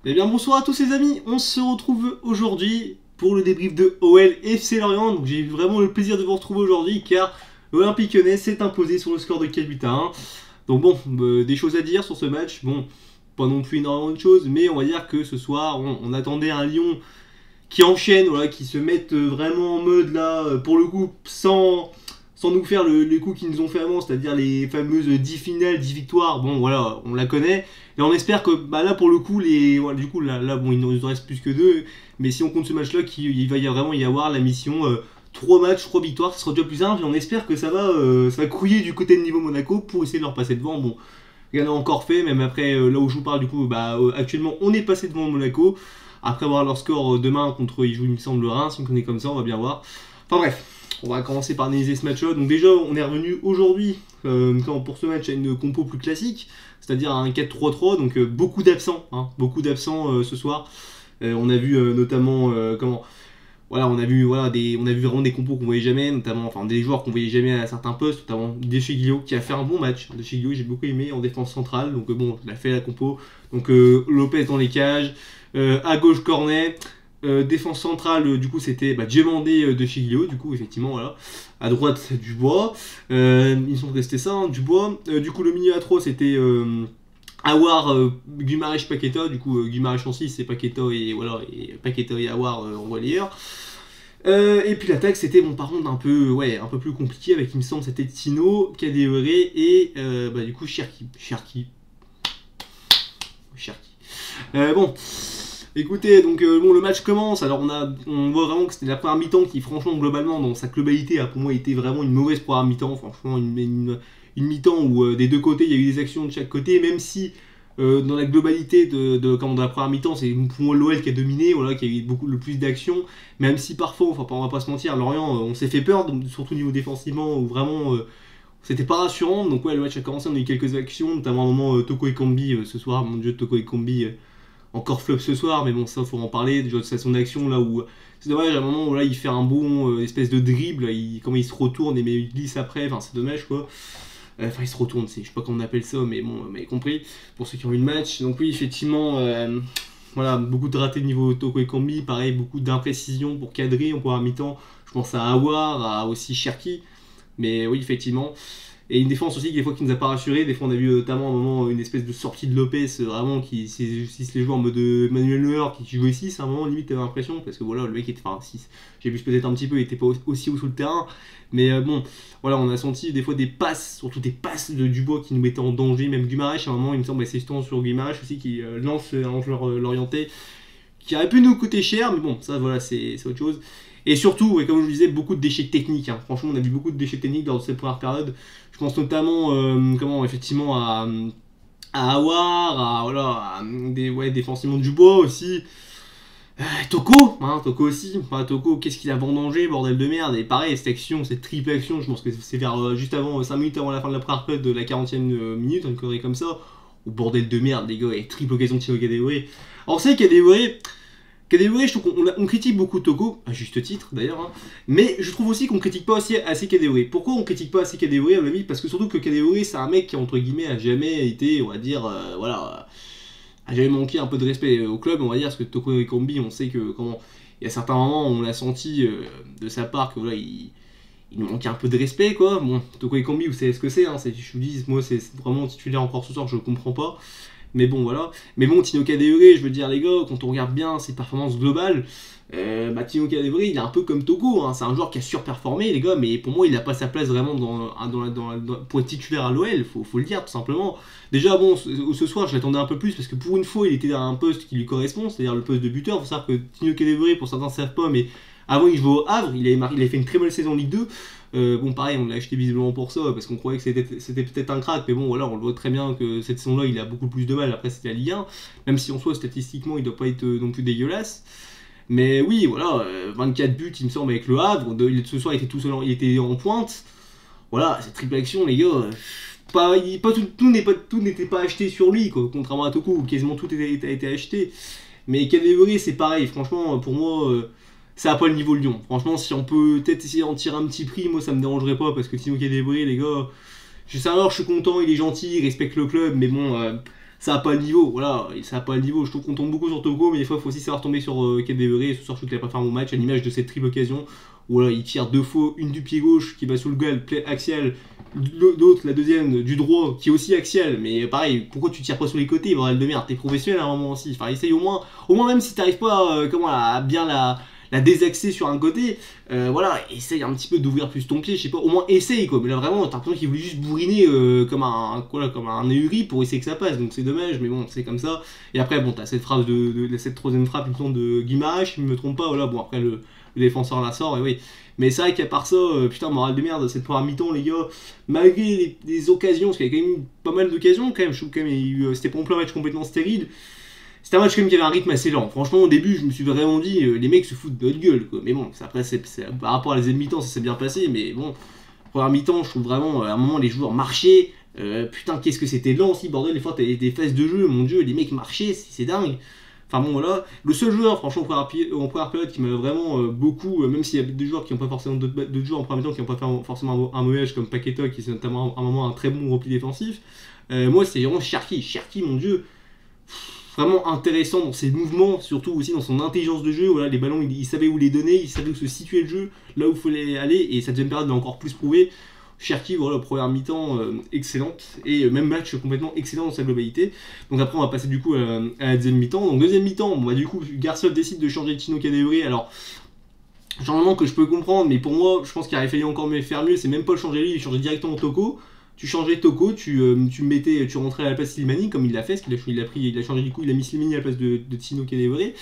Eh bien bonsoir à tous les amis, on se retrouve aujourd'hui pour le débrief de OL FC Lorient. Donc j'ai eu vraiment le plaisir de vous retrouver aujourd'hui car l'Olympique Lyonnais s'est imposé sur le score de 4 buts à 1. Donc bon, des choses à dire sur ce match, bon, pas non plus énormément de choses, mais on va dire que ce soir on attendait un Lyon qui enchaîne, voilà, qui se mettent vraiment en mode là, pour le coup, sans nous faire les coups qu'ils nous ont fait avant, c'est-à-dire les fameuses 10 finales, 10 victoires, bon voilà, on la connaît. Et on espère que bah, là, pour le coup, voilà, du coup, là bon, il nous en reste plus que deux, mais si on compte ce match-là, il va vraiment y avoir la mission 3 matchs, 3 victoires, ça sera déjà plus simple, et on espère que ça va couiller du côté de niveau Monaco pour essayer de leur passer devant. Bon, rien n'a encore fait, même après, là où je vous parle, du coup, bah, actuellement, on est passé devant Monaco. Après avoir leur score demain contre, ils jouent, il me semble, le Reims, donc on est comme ça, on va bien voir. Enfin bref, on va commencer par analyser ce match-là. Donc déjà, on est revenu aujourd'hui, pour ce match, à une compo plus classique, c'est-à-dire un 4-3-3, donc beaucoup d'absents, beaucoup d'absents ce soir. On a vu notamment, voilà, on a vu vraiment des compos qu'on voyait jamais, notamment, enfin des joueurs qu'on voyait jamais à certains postes, notamment Decheglio qui a fait un bon match. Decheglio, j'ai beaucoup aimé en défense centrale, donc bon, il a fait la compo. Donc Lopez dans les cages, à gauche Cornet. Défense centrale, du coup, c'était Diomandé de Chiglio, du coup, effectivement, voilà. À droite, Dubois. Ils sont restés ça, hein, Dubois. Du coup, le milieu à 3, c'était Awar, Guimarães, Paqueta. Du coup, Guimarães en 6, c'est Paqueta et voilà, et Paqueta et Awar en relayeur. Et puis l'attaque, c'était bon, par contre, un peu plus compliqué avec, il me semble, c'était Tino, Kadewere et du coup, Cherki. Bon. Écoutez, donc bon, le match commence. Alors on voit vraiment que c'était la première mi-temps qui, franchement, globalement, dans sa globalité, a pour moi été vraiment une mauvaise première mi-temps. Franchement, une mi-temps où des deux côtés, il y a eu des actions de chaque côté, même si dans la globalité de la première mi-temps, c'est pour moi l'OL qui a dominé, voilà, qui a eu beaucoup le plus d'actions. Même si parfois, enfin, on va pas se mentir, Lorient, on s'est fait peur, donc, surtout au niveau défensivement, où vraiment c'était pas rassurant. Donc ouais, le match a commencé, on a eu quelques actions, notamment un moment Toko Ekambi ce soir, mon dieu, Toko Ekambi. Encore flop ce soir, mais bon, ça faut en parler. Déjà, c'est son action là où. C'est dommage, à un moment où là il fait un bon espèce de dribble, comment il se retourne et mais il glisse après, enfin c'est dommage quoi. Enfin, il se retourne, je sais pas comment on appelle ça, mais bon, vous m'avez compris, pour ceux qui ont vu le match. Donc, oui, effectivement, voilà, beaucoup de ratés niveau Toko Ekambi, pareil, beaucoup d'imprécisions pour cadrer en première mi-temps. Je pense à Awar, à aussi Cherki, mais oui, effectivement. Et une défense aussi, des fois, qui nous a pas rassuré. Des fois, on a vu notamment à un moment une espèce de sortie de Lopez, vraiment, qui se les joue en mode Manuel Neuer, qui jouait 6 à un moment, limite, t'avais l'impression, parce que voilà, le mec était, enfin, 6, j'ai vu peut-être un petit peu, il était pas aussi haut sur le terrain. Mais bon, voilà, on a senti des fois des passes, surtout des passes de Dubois qui nous mettaient en danger. Même Guimarães, à un moment, il me semble, c'est justement sur Guimarães aussi, qui lance un joueur l'orienté, qui aurait pu nous coûter cher, mais bon, ça, voilà, c'est autre chose. Et surtout, et comme je vous disais, beaucoup de déchets techniques. Franchement, on a vu beaucoup de déchets techniques lors de cette première période. Je pense notamment, effectivement, à Awar, défensivement Dubois aussi. Toko, Toko aussi. Enfin, Toko, qu'est-ce qu'il a vendangé, bordel de merde. Et pareil, cette action, cette triple action, je pense que c'est vers juste avant, 5 minutes avant la fin de la première période de la 40e minute, une connerie comme ça. Ou bordel de merde, les gars, et triple occasion de tirer au Kadewere. Alors, c'est Kadewere, je trouve qu'on critique beaucoup Toko, à juste titre d'ailleurs, mais je trouve aussi qu'on critique pas assez Kadewere. Pourquoi on critique pas assez Kadewere à mon avis? Parce que surtout que Kadewere, c'est un mec qui, entre guillemets, a jamais été, on va dire, a jamais manqué un peu de respect au club, on va dire, parce que Toko Ekambi, on sait que, il y a certains moments, on l'a senti de sa part que, voilà, il nous manquait un peu de respect, quoi. Bon, Toko Ekambi, vous savez ce que c'est, je vous dis, moi, c'est vraiment titulaire encore ce soir, je comprends pas. Mais bon, voilà. Mais bon, Tino Kadewere, je veux dire, les gars, quand on regarde bien ses performances globales, Tino Kadewere, il est un peu comme Togo. C'est un joueur qui a surperformé, les gars, mais pour moi, il n'a pas sa place vraiment pour être titulaire à l'OL, faut le dire, tout simplement. Déjà, bon, ce soir, je l'attendais un peu plus, parce que pour une fois, il était à un poste qui lui correspond, c'est-à-dire le poste de buteur. Il faut savoir que Tino Kadewere, pour certains ne savent pas, mais avant, il jouait au Havre, il avait fait une très bonne saison en Ligue 2. Bon, pareil, on l'a acheté visiblement pour ça, parce qu'on croyait que c'était peut-être un crack, mais bon, voilà, on le voit très bien que cette saison-là, il a beaucoup plus de mal. Après, c'était la Ligue 1, même si en soi, statistiquement, il doit pas être non plus dégueulasse. Mais oui, voilà, 24 buts, il me semble, avec le Havre. Ce soir, il était tout seul, il était en pointe. Voilà, cette triple action, les gars, tout n'était pas acheté sur lui, quoi, contrairement à Toku, où quasiment tout a été acheté. Mais Kadewere, c'est pareil, franchement, pour moi. Ça n'a pas le niveau de Lyon. Franchement, si on peut peut-être essayer d'en tirer un petit prix, moi ça me dérangerait pas parce que Tino Kadewere, les gars, je suis content, il est gentil, il respecte le club, mais bon, ça a pas le niveau, voilà, ça a pas le niveau. Je trouve qu'on tombe beaucoup sur Toko, mais des fois il faut aussi savoir tomber sur Kedevere. Ce soir je trouve qu'il a pas fait un bon match, à l'image de cette triple occasion où voilà, il tire deux fois, une du pied gauche qui va sous le goal, axial, l'autre, la deuxième, du droit, qui est aussi axial, mais pareil, pourquoi tu tires pas sur les côtés, bordel de merde, t'es professionnel à un moment aussi, enfin essaye au moins même si t'arrives pas à bien la désaxer sur un côté, voilà, essaye un petit peu d'ouvrir plus ton pied, je sais pas, au moins essaye quoi, mais là vraiment t'as l'impression qu'il voulait juste bourriner comme un ahuri pour essayer que ça passe, donc c'est dommage, mais bon, c'est comme ça, et après bon, t'as cette frappe cette troisième frappe, il me semble, de Guimaraes, je me trompe pas, voilà, bon après le défenseur la sort, et oui. Mais c'est vrai qu'à part ça, putain, morale de merde, cette première mi-temps, les gars, malgré les occasions, parce qu'il y a quand même eu pas mal d'occasions, quand même, je trouve quand même, c'était pas un match complètement stérile. C'était un match quand même qui avait un rythme assez lent. Franchement, au début, je me suis vraiment dit, les mecs se foutent de notre gueule, quoi. Mais bon, après, par rapport à la deuxième mi-temps, ça s'est bien passé, mais bon, première mi-temps, je trouve vraiment, à un moment, les joueurs marchaient. Putain, qu'est-ce que c'était lent aussi, bordel, des fois, t'as des phases de jeu, mon dieu, les mecs marchaient, c'est dingue. Enfin bon voilà, le seul joueur franchement en première période qui m'a vraiment beaucoup, même s'il y a des joueurs qui n'ont pas forcément d'autres joueurs en première mi-temps qui n'ont pas fait forcément un mauvais match comme Paqueta qui c'est notamment à un moment un très bon repli défensif, moi c'est vraiment Cherki, mon dieu, vraiment intéressant dans ses mouvements, surtout aussi dans son intelligence de jeu, voilà, les ballons il savait où les donner, il savait où se situer le jeu, là où il fallait aller, et cette deuxième période l'a encore plus prouvé. Cherki, voilà, première mi-temps excellente, et même match complètement excellent dans sa globalité. Donc après on va passer du coup à la deuxième mi-temps. Donc deuxième mi-temps, bon, bah, du coup Garcia décide de changer Tino Kadewere. Alors changement que je peux comprendre, mais pour moi je pense qu'il aurait fallu encore mieux faire mieux, c'est même pas le changer lui, il changeait directement Toko. Tu changeais Toko, tu rentrais à la place Slimani comme il l'a fait, parce qu'il a changé du coup, il a mis Slimani à la place de Tino Kadewere.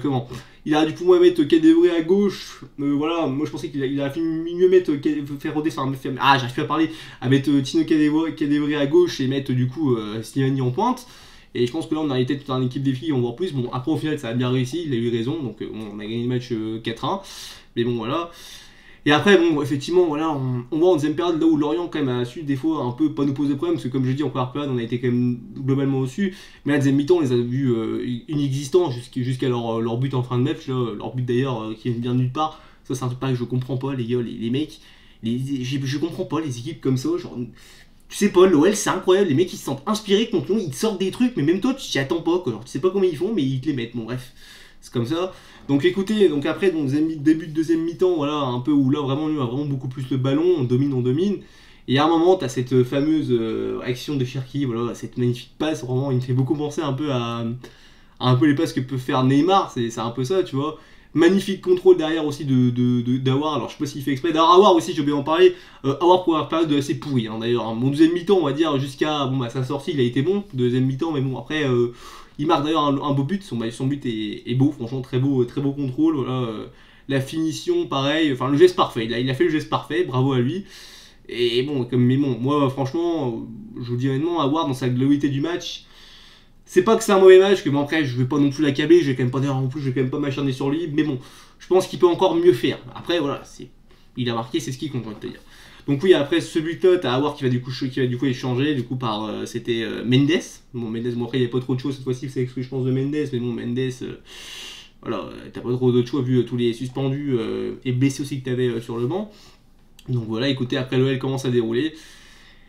Comment il a du coup mettre Kadewere à gauche, voilà, moi je pensais qu'il aurait fait mieux mettre faire redescendre, j'arrive plus à parler, à mettre Tino Kadewere à gauche et mettre du coup Slimani en pointe, et je pense que là on a été toute une équipe des filles, on voit plus, bon après au final ça a bien réussi, il a eu raison, donc on a gagné le match 4-1, mais bon voilà. Et après, bon, effectivement, voilà, on voit en deuxième période là où Lorient quand même a su des fois un peu pas nous poser problème, parce que comme je dis en première période, on a été quand même globalement au-dessus, mais à la deuxième mi-temps, on les a vus inexistants jusqu'à leur but en fin de match, là, leur but d'ailleurs qui vient de nulle part. Ça, c'est un truc que je comprends pas, les gars, les mecs, je comprends pas les équipes comme ça, genre. Tu sais pas, l'OL c'est incroyable, les mecs ils se sentent inspirés contre nous, ils te sortent des trucs, mais même toi tu t'y attends pas, quoi. Genre, tu sais pas comment ils font, mais ils te les mettent, bon bref, c'est comme ça. Donc écoutez, donc après, donc, début de deuxième mi-temps, voilà, un peu où là vraiment lui a vraiment beaucoup plus le ballon, on domine. Et à un moment, t'as cette fameuse action de Cherki, voilà, cette magnifique passe, vraiment, il me fait beaucoup penser un peu à un peu les passes que peut faire Neymar, c'est un peu ça, tu vois. Magnifique contrôle derrière aussi d'Awar, alors je sais pas s'il fait exprès. D'ailleurs, Awar aussi, j'ai oublié d'en parler. Awar pour avoir période de assez pourri, hein, d'ailleurs. Hein. Mon deuxième mi-temps, on va dire, jusqu'à sa sortie, il a été bon, deuxième mi-temps, mais bon, après, il marque d'ailleurs un beau but. Son but est beau, franchement, très beau contrôle. Voilà, la finition, pareil, enfin, le geste parfait. Il a fait le geste parfait, bravo à lui. Et bon, moi, franchement, je vous dis honnêtement, Awar, dans sa globalité du match. C'est pas que c'est un mauvais match, que bon après je vais pas non plus l'accabler, je vais quand même pas dire en plus, je vais quand même pas m'acharner sur lui, mais bon, je pense qu'il peut encore mieux faire. Après voilà, il a marqué, c'est ce qui compte, on va te dire. Donc oui, après ce but-là, t'as Awar qui va du coup échanger, du coup par c'était Mendes. Bon Mendes, bon après il n'y a pas trop de choses cette fois-ci, c'est exclu je pense de Mendes, mais bon Mendes, voilà, t'as pas trop d'autres choix vu tous les suspendus et blessés aussi que t'avais sur le banc. Donc voilà, écoutez, après l'OL commence à dérouler.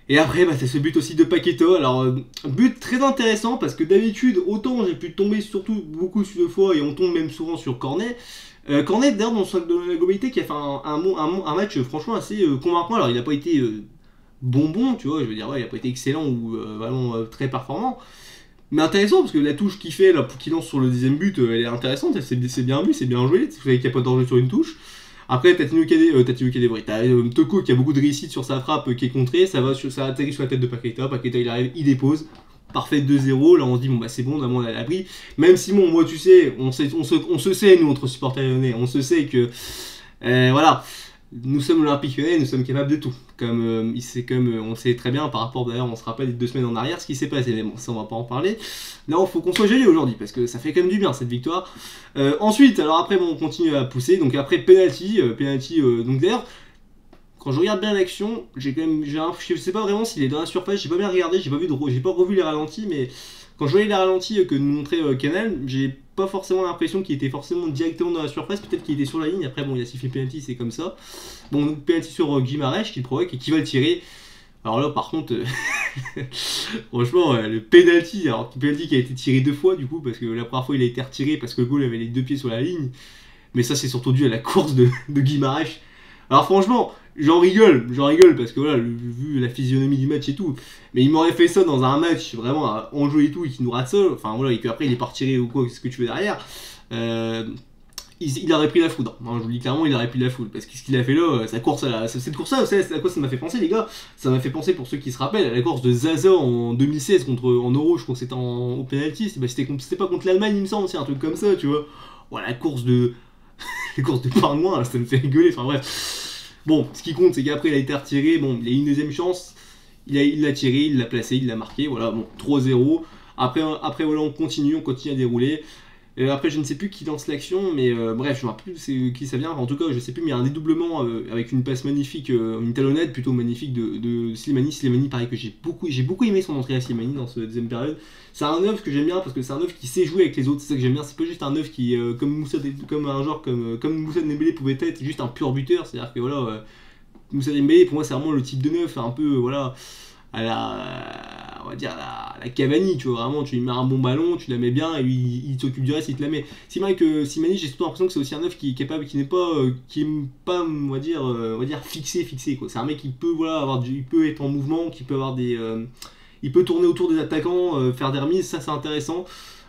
Et après, t'as ce but aussi de Paqueta. Alors, but très intéressant parce que d'habitude, autant j'ai pu tomber surtout beaucoup de fois et on tombe même souvent sur Cornet. Cornet, d'ailleurs, dans la globalité, qui a fait un match franchement assez convaincant. Alors, il n'a pas été bonbon, tu vois, je veux dire, ouais, il n'a pas été excellent ou vraiment très performant. Mais intéressant parce que la touche qu'il fait, là, qu'il lance sur le deuxième but, elle est intéressante. C'est bien vu, c'est bien joué. Vous savez qu'il n'y a pas d'enjeu sur une touche. Après, t'as Toko qui a beaucoup de réussite sur sa frappe qui est contrée, ça atterrit sur la tête de Paqueta, Paqueta il arrive, il dépose, parfait 2-0, là on se dit bon bah c'est bon, on a l'abri, même si bon moi tu sais, on se sait nous entre supporters lyonnais, on se sait que voilà, nous sommes l'Olympique Lyonnais, nous sommes capables de tout, comme on sait très bien par rapport d'ailleurs, on se rappelle les 2 semaines en arrière ce qui s'est passé, mais bon ça on va pas en parler. Là, il faut qu'on soit joyeux aujourd'hui parce que ça fait quand même du bien cette victoire. Ensuite, alors après, bon, on continue à pousser. Donc après, penalty. Donc d'ailleurs, quand je regarde bien l'action, je sais pas vraiment s'il est dans la surface. J'ai pas bien regardé, j'ai pas revu les ralentis, mais quand je voyais les ralentis que nous montrait Canal, j'ai pas forcément l'impression qu'il était forcément directement dans la surface. Peut-être qu'il était sur la ligne. Après, bon, il a sifflé penalty, c'est comme ça. Bon, donc penalty sur Guimaraes qui le provoque et qui va le tirer. Alors là, par contre, franchement, le penalty, alors penalty qui a été tiré 2 fois du coup, parce que la première fois il a été retiré parce que le goal avait les 2 pieds sur la ligne, mais ça c'est surtout dû à la course de Guimaraes. Alors franchement, j'en rigole parce que voilà, vu la physionomie du match et tout, mais il m'aurait fait ça dans un match vraiment en jeu et tout, et qu'il nous rate ça, enfin voilà, et qu'après il est pas retiré ou quoi, qu'est-ce que tu veux derrière. Euh, il aurait pris la foudre. Non, je vous dis clairement, il aurait pris la foudre. Parce que ce qu'il a fait là, sa course cette course-là, vous savez à quoi ça m'a fait penser, les gars? Ça m'a fait penser, pour ceux qui se rappellent, à la course de Zaza en 2016 en Euro, je crois que c'était au penalty. C'était pas contre l'Allemagne, il me semble, c'est un truc comme ça, tu vois. Voilà, la course de. Les courses de pingouin, ça me fait rigoler, enfin bref. Bon, ce qui compte, c'est qu'après, il a été retiré. Bon, il a eu une deuxième chance. Il l'a tiré, il l'a placé, il l'a marqué. Voilà, bon, 3-0. Après, voilà, on continue à dérouler. Après, je ne sais plus qui lance l'action, mais bref, je ne me rappelle plus qui ça vient. En tout cas, je ne sais plus, mais il y a un dédoublement avec une passe magnifique, une talonnade plutôt magnifique de Slimani. Slimani, pareil que j'ai beaucoup aimé son entrée à Slimani dans cette deuxième période. C'est un neuf que j'aime bien parce que c'est un neuf qui sait jouer avec les autres. C'est ça que j'aime bien. C'est pas juste un neuf qui, comme un joueur comme Moussa Dembélé pouvait être, juste un pur buteur. C'est-à-dire que voilà, Moussa Dembélé, pour moi, c'est vraiment le type de neuf, un peu, voilà, à on va dire la Cavani, tu vois, vraiment, tu lui mets un bon ballon, tu la mets bien, et lui, il s'occupe du reste, il te la met. C'est vrai que Simani, j'ai surtout l'impression que c'est aussi un neuf qui est capable, qui n'est pas, on va dire fixé, quoi. C'est un mec qui peut, voilà, il peut être en mouvement, qui peut avoir il peut tourner autour des attaquants, faire des remises, ça c'est intéressant.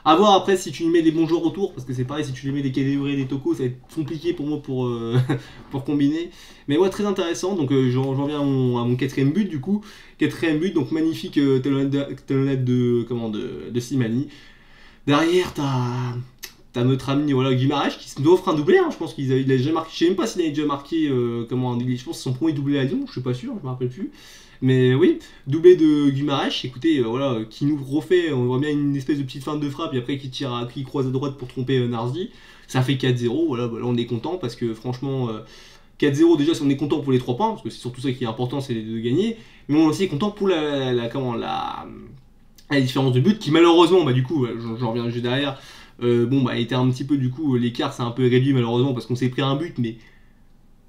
A voir après si tu lui mets des bons joueurs autour, parce que c'est pareil, si tu lui mets des Kadewere, des Toko, ça va être compliqué pour moi pour combiner. Mais ouais, très intéressant, donc j'en viens à mon quatrième but du coup. Quatrième but, donc magnifique talonnade de Slimani. Derrière, t'as notre ami voilà, Guimaraes qui nous offre un doublé, hein, je pense qu'il a déjà marqué, je sais même pas s'il a déjà marqué je pense que c'est son premier doublé à Lyon, je suis pas sûr, je me rappelle plus. Mais oui, doublé de Guimaraes, écoutez, voilà, qui nous refait, on voit bien une espèce de petite feinte de frappe, et après qui croise à droite pour tromper Nardi. Ça fait 4-0, voilà, là on est content parce que franchement, 4-0 déjà, on est content pour les 3 points, parce que c'est surtout ça qui est important, c'est de gagner. Mais on est aussi content pour la différence de but qui malheureusement, bah du coup, j'en reviens juste derrière, était un petit peu du coup, l'écart s'est un peu réduit malheureusement parce qu'on s'est pris un but, mais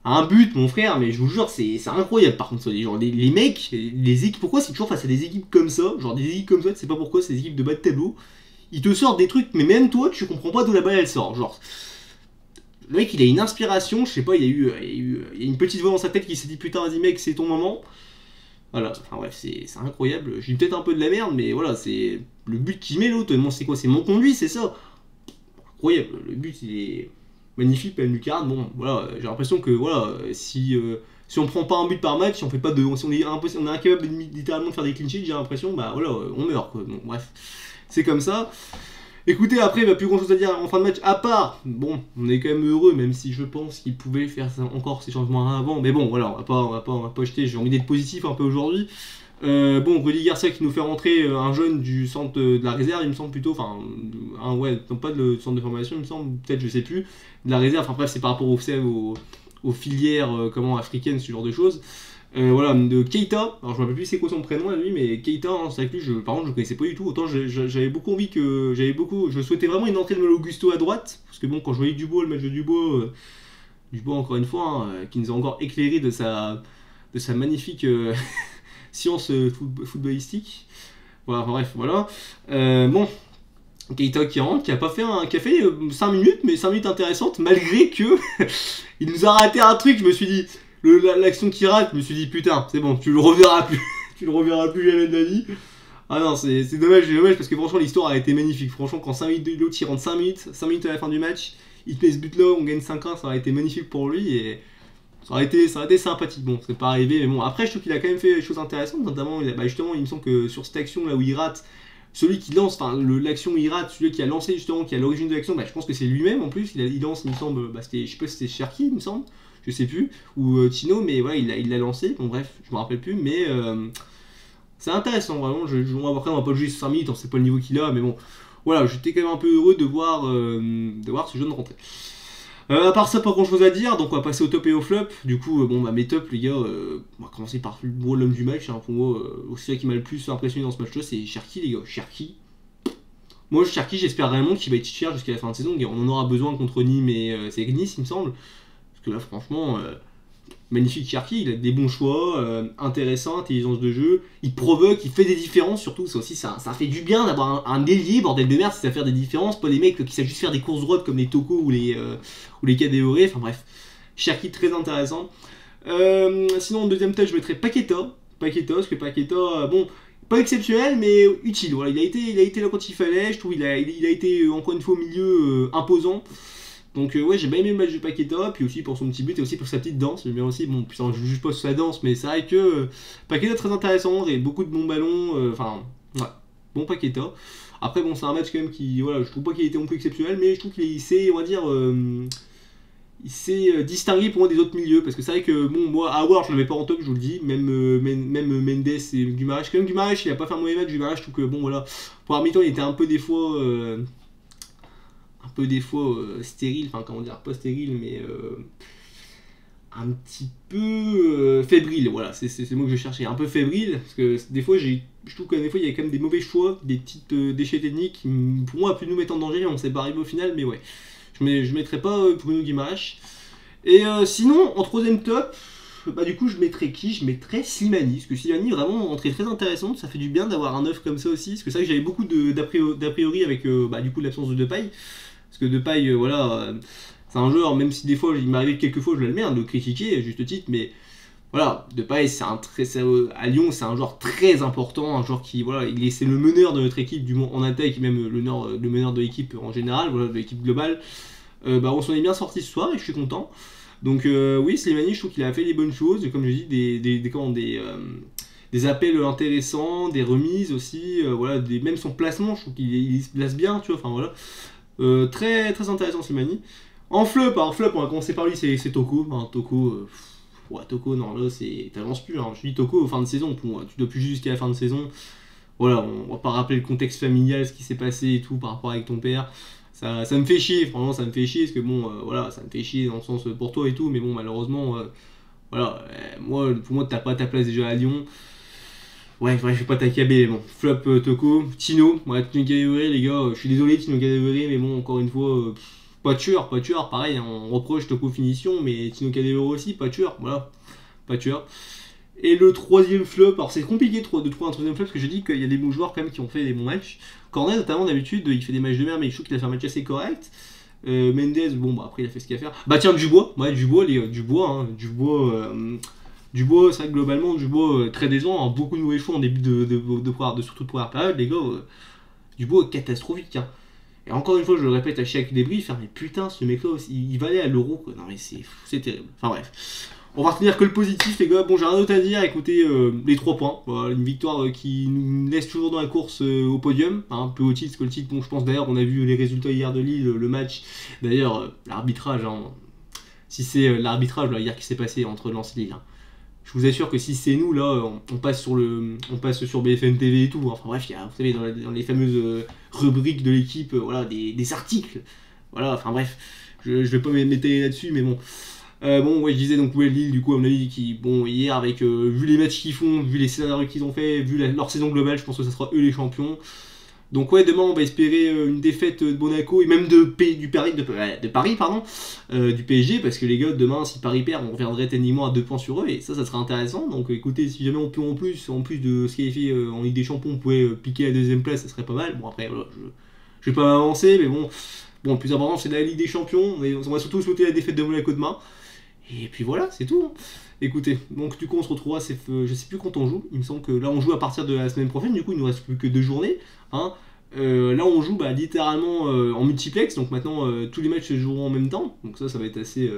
un but, mon frère, mais je vous jure, c'est incroyable par contre. Ça, genre, les mecs, les équipes, pourquoi c'est toujours face à des équipes comme ça, genre des équipes comme ça, tu sais pas pourquoi, c'est des équipes de bas de tableau, ils te sortent des trucs, mais même toi, tu comprends pas d'où la balle elle sort. Genre, le mec il a une inspiration, je sais pas, il y a une petite voix dans sa tête qui s'est dit putain, vas-y mec, c'est ton moment. Voilà, enfin bref, c'est incroyable. Je dis peut-être un peu de la merde, mais voilà, c'est le but qu'il met l'autre. C'est quoi? C'est mon conduit, c'est ça? Incroyable, le but il est magnifique, pleine lucarne. Bon, voilà, j'ai l'impression que voilà, si on prend pas un but par match, si on fait pas de, si on est incapable littéralement de faire des clean sheets, j'ai l'impression, bah voilà, on meurt quoi. Donc bref, c'est comme ça. Écoutez, après, il n'y a plus grand chose à dire en fin de match, à part, bon, on est quand même heureux, même si je pense qu'il pouvait faire encore ces changements avant, mais bon, voilà, on va pas jeter, j'ai envie d'être positif un peu aujourd'hui. Bon, Rudy Garcia qui nous fait rentrer un jeune du centre de la réserve, il me semble plutôt, enfin, ouais, non pas de centre de formation, il me semble, peut-être, je sais plus, de la réserve, enfin bref, c'est par rapport aux filières africaines, ce genre de choses. Voilà, de Keita, alors je me rappelle plus c'est quoi son prénom à lui, mais Keita, hein, c'est avec lui, par contre je le connaissais pas du tout, autant j'avais beaucoup envie je souhaitais vraiment une entrée de Augusto à droite, parce que bon, quand je voyais Dubois, le match de Dubois, Dubois encore une fois, hein, qui nous a encore éclairé de sa magnifique science footballistique, voilà, enfin, bref, voilà, bon, Keita qui rentre, qui a fait 5 minutes, mais 5 minutes intéressantes, malgré que il nous a raté un truc, je me suis dit, l'action qui rate, je me suis dit putain, c'est bon, tu le reverras plus, tu le reverras plus jamais de la vie. Ah non, c'est dommage, parce que franchement l'histoire a été magnifique. Franchement, quand 5 minutes de l'autre, il rentre 5 minutes à la fin du match, il te met ce but là, on gagne 5-1, ça aurait été magnifique pour lui et ça aurait été sympathique. Bon, c'est pas arrivé, mais bon, après je trouve qu'il a quand même fait des choses intéressantes, notamment, justement, il me semble que sur cette action là où il rate, celui qui lance, enfin l'action où il rate, celui qui a lancé justement, qui est à l'origine de l'action, je pense que c'est lui-même en plus, il lance, il me semble, je sais pas si c'était Cherki, il me semble. Je sais plus, ou Tino, mais voilà, il l'a lancé, bon bref, je me rappelle plus, mais c'est intéressant, vraiment, après on va pas le juger sur 5 minutes, on sait pas le niveau qu'il a, mais bon, voilà, j'étais quand même un peu heureux de voir ce jeune rentrer. À part ça, pas grand chose à dire, donc on va passer au top et au flop, du coup, mes tops, les gars, on va commencer par l'homme du match, hein, pour moi, aussi celui qui m'a le plus impressionné dans ce match-là, c'est Cherki, les gars, Cherki. Moi, Cherki, j'espère réellement qu'il va être titulaire jusqu'à la fin de saison, on en aura besoin contre Nîmes et c'est Nice, il me semble. Que là franchement magnifique Cherki, il a des bons choix, intéressant, intelligence de jeu, il provoque, il fait des différences surtout, ça aussi ça fait du bien d'avoir un ailier, bordel de merde, c'est à faire des différences, pas des mecs qui savent juste faire des courses droites comme les Toko ou les Kadewere, enfin bref, Cherki très intéressant. Sinon en deuxième tête je mettrais Paqueta, parce que Paqueta, bon, pas exceptionnel mais utile, voilà, il a été là quand il fallait, je trouve il a été encore une fois au milieu imposant. Donc ouais, j'ai bien aimé le match de Paqueta, puis aussi pour son petit but et aussi pour sa petite danse. J'aime bien aussi, bon, putain, je juge pas sur sa danse, mais c'est vrai que Paqueta très intéressant, et beaucoup de bons ballons, enfin, ouais, bon Paqueta. Après, bon, c'est un match quand même qui, voilà, je trouve pas qu'il ait été non plus exceptionnel, mais je trouve qu'il s'est, on va dire, il s'est distingué pour moi des autres milieux, parce que c'est vrai que, bon, moi, Howard, je l'avais pas en top, je vous le dis, même Mendes et Guimaraes, quand même Guimaraes, il a pas fait un mauvais match, Guimaraes, je trouve que, bon, voilà, pour un mi-temps, il était un peu des fois stérile, enfin comment dire, pas stérile, mais un petit peu fébrile, voilà, c'est le mot que je cherchais, un peu fébrile, parce que des fois, je trouve que des fois, il y a quand même des mauvais choix, des petites déchets techniques, qui, pour moi, a pu nous mettre en danger, on s'est pas arrivé au final, mais ouais, je mettrais pas Bruno Guimaraes. Et sinon, en troisième top, bah du coup, je mettrais qui? Je mettrais Slimani, parce que Slimani, vraiment, entrée très intéressante, ça fait du bien d'avoir un neuf comme ça aussi, parce que c'est vrai que j'avais beaucoup d'a priori avec, bah du coup, l'absence de Depay. Parce que Depay, voilà, c'est un joueur, même si des fois il m'arrivait quelques fois, je vais le merde, de le critiquer, à juste titre, mais voilà, Depay, à Lyon, c'est un joueur très important, un joueur qui, voilà, c'est le meneur de notre équipe du en attaque, et même le meneur de l'équipe en général, voilà, de l'équipe globale. Bah, on s'en est bien sorti ce soir et je suis content. Donc oui, Slimani, je trouve qu'il a fait les bonnes choses, comme je dis, des appels intéressants, des remises aussi, voilà, même son placement, je trouve qu'il se place bien, tu vois, enfin voilà. Très, très intéressant Slimani. En flop, on va commencer par lui, c'est Toko. Hein, Toko, ouais, Toko, non, là, t'avances plus. Hein. Je dis Toko, fin de saison, pour moi, tu dois plus jusqu'à la fin de saison. Voilà, on va pas rappeler le contexte familial, ce qui s'est passé et tout par rapport avec ton père. Ça me fait chier, franchement, ça me fait chier, parce que bon, voilà, ça me fait chier dans le sens pour toi et tout, mais bon, malheureusement, voilà, pour moi, t'as pas ta place déjà à Lyon. Ouais, je vais pas t'accabler, mais bon. Flop Toko, Tino, ouais, Tino Kadewere, les gars, je suis désolé Tino Kadewere, mais bon, encore une fois, pas tueur, pareil, hein, on reproche Toko finition, mais Tino Kadewere aussi, pas tueur, voilà, pas tueur. Et le troisième flop, alors c'est compliqué de trouver un troisième flop, parce que je dis qu'il y a des bons joueurs quand même qui ont fait des bons matchs. Cornet, notamment, d'habitude, il fait des matchs de merde, mais je trouve qu'il a fait un match assez correct. Mendes, bon, bah après, il a fait ce qu'il a à faire. Bah tiens, Dubois, ouais, Dubois, Dubois, c'est vrai que globalement, Dubois très décevant, hein, beaucoup de mauvais choix en début surtout de première période, les gars. Dubois catastrophique. Hein. Et encore une fois, je le répète à chaque débrief, hein, mais putain, ce mec-là, il va aller à l'Euro, quoi. Non, mais c'est terrible. Enfin bref. On va retenir que le positif, les gars. Bon, j'ai rien d'autre à dire. Écoutez, les 3 points. Voilà, une victoire qui nous laisse toujours dans la course au podium. Hein, un peu au titre, parce que le titre, bon, je pense d'ailleurs, on a vu les résultats hier de Lille, le match. D'ailleurs, l'arbitrage, hein, si c'est l'arbitrage là, hier qui s'est passé entre Lens et Lille. Hein. Je vous assure que si c'est nous, là, on passe sur BFM TV et tout. Enfin bref, il y a, vous savez, dans les fameuses rubriques de l'équipe, voilà, des articles. Voilà, enfin bref, je vais pas m'étaler là-dessus, mais bon. Bon, ouais, je disais donc, ouais, Lille, du coup, à mon avis, qui, bon, hier, avec, vu les matchs qu'ils font, vu les scénarios qu'ils ont fait, vu leur saison globale, je pense que ça sera eux les champions. Donc ouais, demain on va espérer une défaite de Monaco et même de Paris, du PSG, parce que les gars, demain si Paris perd, on reviendrait techniquement à 2 points sur eux et ça sera intéressant. Donc écoutez, si jamais on peut en plus de ce qui est fait en Ligue des Champions, on pouvait piquer la deuxième place, ça serait pas mal. Bon après, voilà, je vais pas m'avancer, mais bon, le plus important c'est la Ligue des Champions, mais on va surtout souhaiter la défaite de Monaco demain. Et puis voilà, c'est tout. Hein. Écoutez, donc du coup on se retrouvera, je sais plus quand on joue, il me semble que là on joue à partir de la semaine prochaine, du coup il nous reste plus que 2 journées. Hein. Là on joue littéralement en multiplex, donc maintenant tous les matchs se joueront en même temps, donc ça va être assez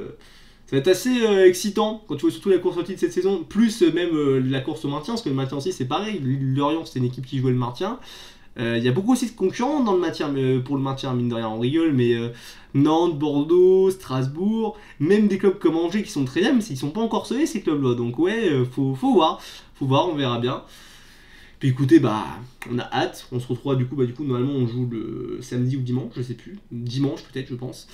excitant quand tu vois surtout la course au titre cette saison, plus même la course au maintien, parce que le maintien aussi c'est pareil, Lorient c'était une équipe qui jouait le maintien. Il y a beaucoup aussi de concurrents dans le maintien, pour le maintien, mine de rien, on rigole, mais Nantes, Bordeaux, Strasbourg, même des clubs comme Angers qui sont très bien, mais ils sont pas encore sauvés ces clubs-là, donc ouais, faut voir, on verra bien. Puis écoutez, on a hâte, on se retrouvera du coup, normalement on joue le samedi ou dimanche, je sais plus, dimanche peut-être, je pense.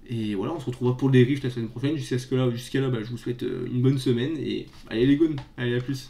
Et voilà, on se retrouvera pour le débrief la semaine prochaine, jusqu'à là, je vous souhaite une bonne semaine, et allez les gones, allez à plus.